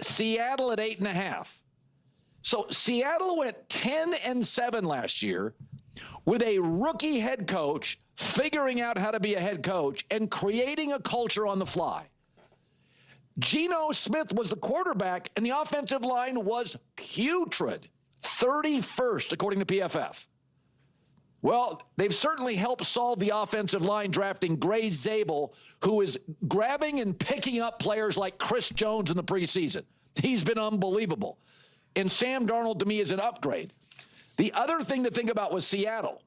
Seattle at 8.5. So Seattle went 10-7 last year with a rookie head coach figuring out how to be a head coach and creating a culture on the fly. Geno Smith was the quarterback, and the offensive line was putrid, 31st, according to PFF. Well, they've certainly helped solve the offensive line drafting Gray Zabel, who is grabbing and picking up players like Chris Jones in the preseason. He's been unbelievable. And Sam Darnold, to me, is an upgrade. The other thing to think about was Seattle.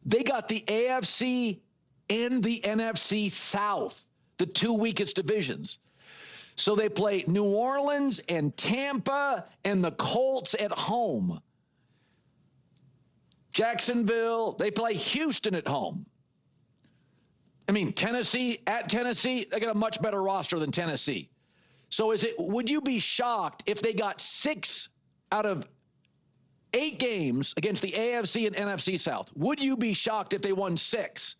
They got the AFC and the NFC South, the two weakest divisions. So they play New Orleans and Tampa and the Colts at home. Jacksonville, they play Houston at home. I mean, Tennessee, at Tennessee, they got a much better roster than Tennessee. So would you be shocked if they got 6 out of 8 games against the AFC and NFC South? Would you be shocked if they won 6?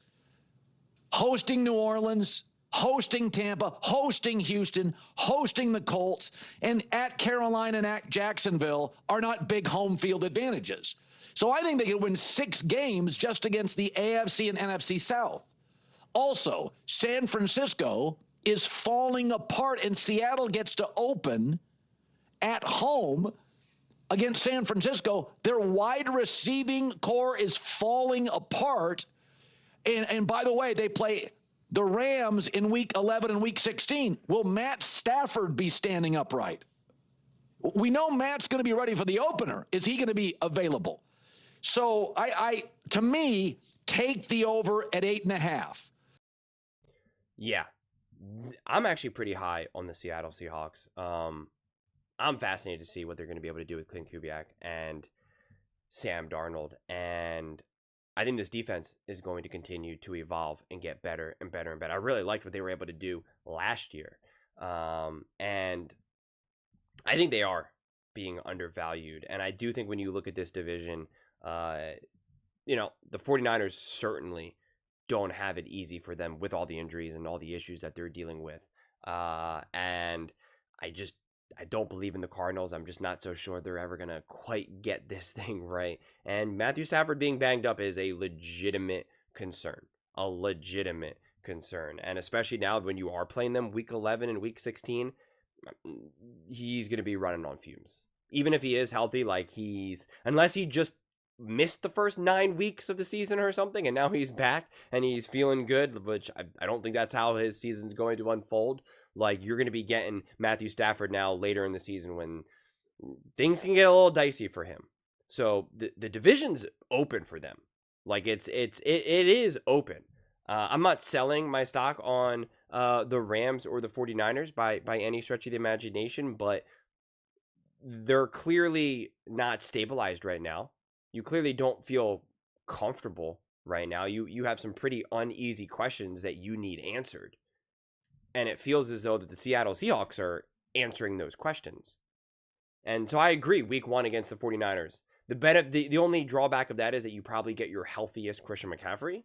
Hosting New Orleans, hosting Tampa, hosting Houston, hosting the Colts, and at Carolina and at Jacksonville are not big home field advantages. So I think they could win 6 games just against the AFC and NFC South. Also, San Francisco is falling apart, and Seattle gets to open at home against San Francisco. Their wide receiving core is falling apart. And by the way, they play the Rams in Week 11 and Week 16. Will Matt Stafford be standing upright? We know Matt's going to be ready for the opener. Is he going to be available? So I to me, take the over at 8.5. Yeah, I'm actually pretty high on the Seattle Seahawks. I'm fascinated to see what they're going to be able to do with Colin Cowherd and Sam Darnold. And I think this defense is going to continue to evolve and get better and better and better. I really liked what they were able to do last year. And I think they are being undervalued. And I do think when you look at this division, the 49ers certainly don't have it easy for them with all the injuries and all the issues that they're dealing with. And I don't believe in the Cardinals. I'm just not so sure they're ever going to quite get this thing right. And Matthew Stafford being banged up is a legitimate concern. And especially now when you are playing them Week 11 and Week 16, he's going to be running on fumes. Even if he is healthy, unless he just missed the first 9 weeks of the season or something, and now he's back and he's feeling good, which I don't think that's how his season's going to unfold. You're going to be getting Matthew Stafford now later in the season when things can get a little dicey for him. So the division's open for them. It is open. I'm not selling my stock on the Rams or the 49ers by any stretch of the imagination, but they're clearly not stabilized right now. You clearly don't feel comfortable right now. You have some pretty uneasy questions that you need answered. And it feels as though that the Seattle Seahawks are answering those questions. And so I agree, Week 1 against the 49ers. The only drawback of that is that you probably get your healthiest Christian McCaffrey.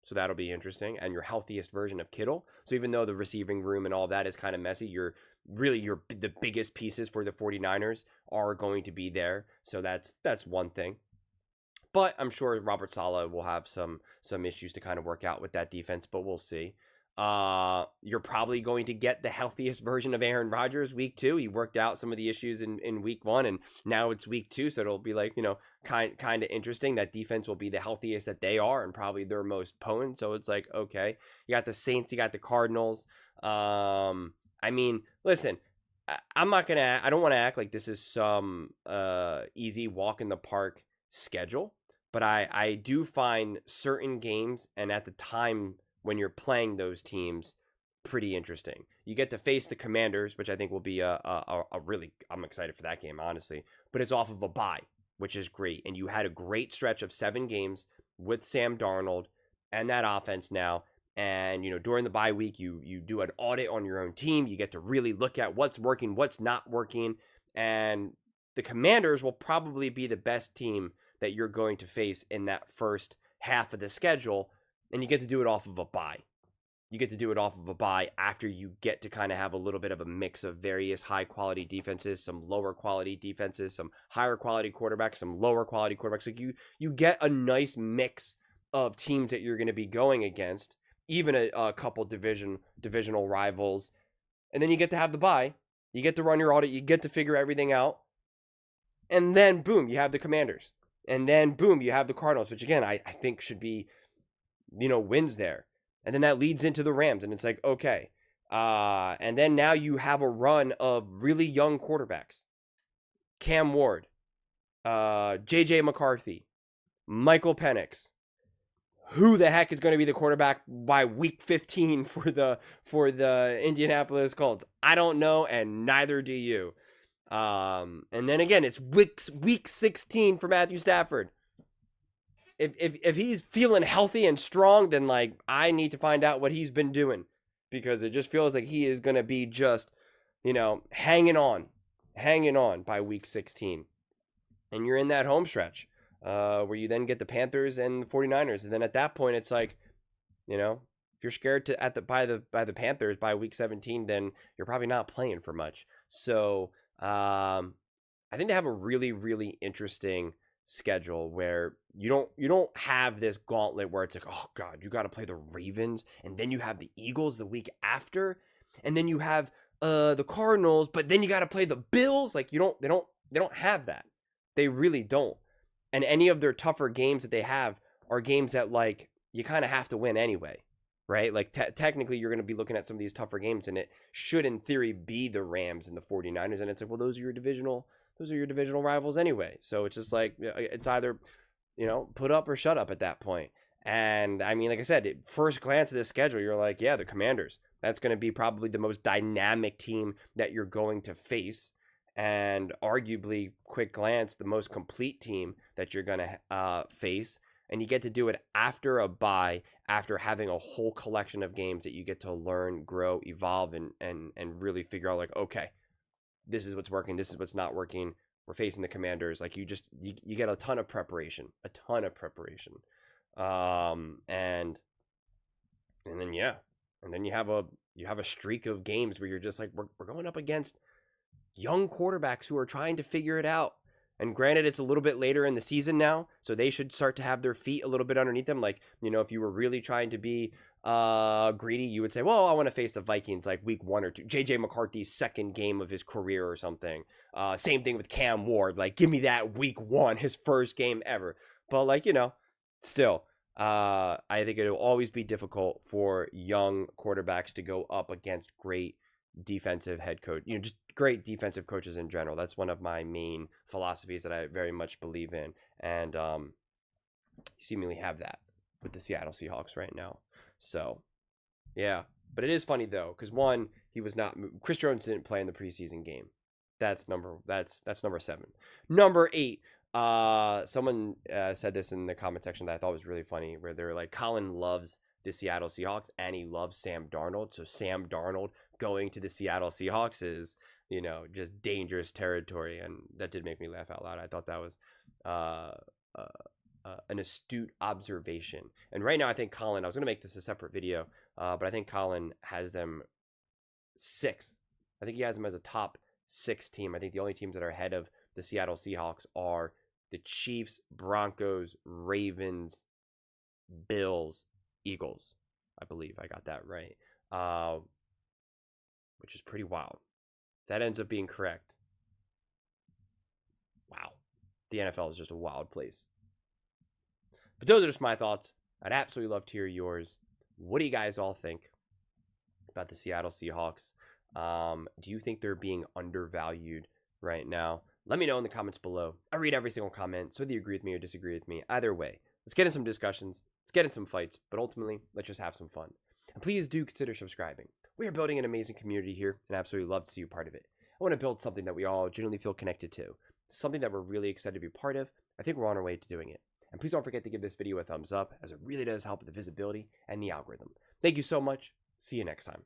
So that'll be interesting. And your healthiest version of Kittle. So even though the receiving room and all that is kind of messy, the biggest pieces for the 49ers are going to be there. So that's one thing. But I'm sure Robert Saleh will have some issues to kind of work out with that defense, but we'll see. You're probably going to get the healthiest version of Aaron Rodgers Week 2. He worked out some of the issues in Week 1, and now it's Week 2, so it'll be kind of interesting. That defense will be the healthiest that they are and probably their most potent. So it's okay. You got the Saints, you got the Cardinals. Listen, I don't want to act like this is some easy walk in the park schedule. But I do find certain games, and at the time when you're playing those teams, pretty interesting. You get to face the Commanders, which I think will be I'm excited for that game, honestly. But it's off of a bye, which is great. And you had a great stretch of 7 games with Sam Darnold and that offense now. And, during the bye week, you do an audit on your own team. You get to really look at what's working, what's not working. And the Commanders will probably be the best team that you're going to face in that first half of the schedule, and you get to do it off of a bye. you get to do it off of a bye after you get to kind of have a little bit of a mix of various high-quality defenses, some lower-quality defenses, some higher-quality quarterbacks, some lower-quality quarterbacks. Like you get a nice mix of teams that you're going to be going against, even a couple divisional rivals. And then you get to have the bye. You get to run your audit. You get to figure everything out. And then, boom, you have the Commanders. And then, boom, you have the Cardinals, which, again, I think should be, wins there. And then that leads into the Rams. And it's like, okay. And then now you have a run of really young quarterbacks. Cam Ward, J.J. McCarthy, Michael Penix. Who the heck is going to be the quarterback by week 15 for the Indianapolis Colts? I don't know, and neither do you. And then again, it's week 16 for Matthew Stafford. If he's feeling healthy and strong, then like I need to find out what he's been doing, because it just feels like he is going to be just, hanging on by week 16. And you're in that home stretch where you then get the Panthers and the 49ers. And then at that point, it's like, if you're scared by the Panthers by week 17, then you're probably not playing for much. So I think they have a really, really interesting schedule where you don't have this gauntlet where it's like, oh God, you got to play the Ravens, and then you have the Eagles the week after, and then you have the Cardinals, but then you got to play the Bills. Like they don't have that. They really don't. And any of their tougher games that they have are games that like you kind of have to win anyway, right? Like technically you're going to be looking at some of these tougher games, and it should in theory be the Rams and the 49ers, and it's like, well, those are your divisional rivals anyway. So it's just like, it's either, put up or shut up at that point. And I mean, like I said, first glance at this schedule, you're like, yeah, the Commanders, that's going to be probably the most dynamic team that you're going to face. And arguably, quick glance, the most complete team that you're going to face. And you get to do it after a bye, after having a whole collection of games that you get to learn, grow, evolve, and really figure out, like, okay, this is what's working, this is what's not working. We're facing the Commanders. Like, you get a ton of preparation. And then, yeah. And then you have a streak of games where you're just like, we're going up against young quarterbacks who are trying to figure it out. And granted, it's a little bit later in the season now, so they should start to have their feet a little bit underneath them. Like, if you were really trying to be greedy, you would say, well, I want to face the Vikings like week 1 or 2. J.J. McCarthy's second game of his career or something. Same thing with Cam Ward. Like, give me that week 1, his first game ever. But, like, still, I think it'll always be difficult for young quarterbacks to go up against great defensive head coach, just great defensive coaches in general. That's one of my main philosophies that I very much believe in. And you seemingly have that with the Seattle Seahawks right now. So, yeah. But it is funny, though, because one, Chris Jones didn't play in the preseason game. That's number 7. Number 8, someone said this in the comment section that I thought was really funny, where they're like, Colin loves the Seattle Seahawks and he loves Sam Darnold. So Sam Darnold going to the Seattle Seahawks is, just dangerous territory. And that did make me laugh out loud. I thought that was an astute observation. And right now, I think Colin, I was going to make this a separate video, but I think Colin has them 6th. I think he has them as a top 6 team. I think the only teams that are ahead of the Seattle Seahawks are the Chiefs, Broncos, Ravens, Bills, Eagles. I believe I got that right, which is pretty wild. That ends up being correct. Wow. The NFL is just a wild place. But those are just my thoughts. I'd absolutely love to hear yours. What do you guys all think about the Seattle Seahawks? Do you think they're being undervalued right now? Let me know in the comments below. I read every single comment, so whether you agree with me or disagree with me, either way, let's get in some discussions. Let's get in some fights, but ultimately, let's just have some fun. And please do consider subscribing. We are building an amazing community here, and I absolutely love to see you part of it. I want to build something that we all genuinely feel connected to, something that we're really excited to be part of. I think we're on our way to doing it. And please don't forget to give this video a thumbs up, as it really does help with the visibility and the algorithm. Thank you so much. See you next time.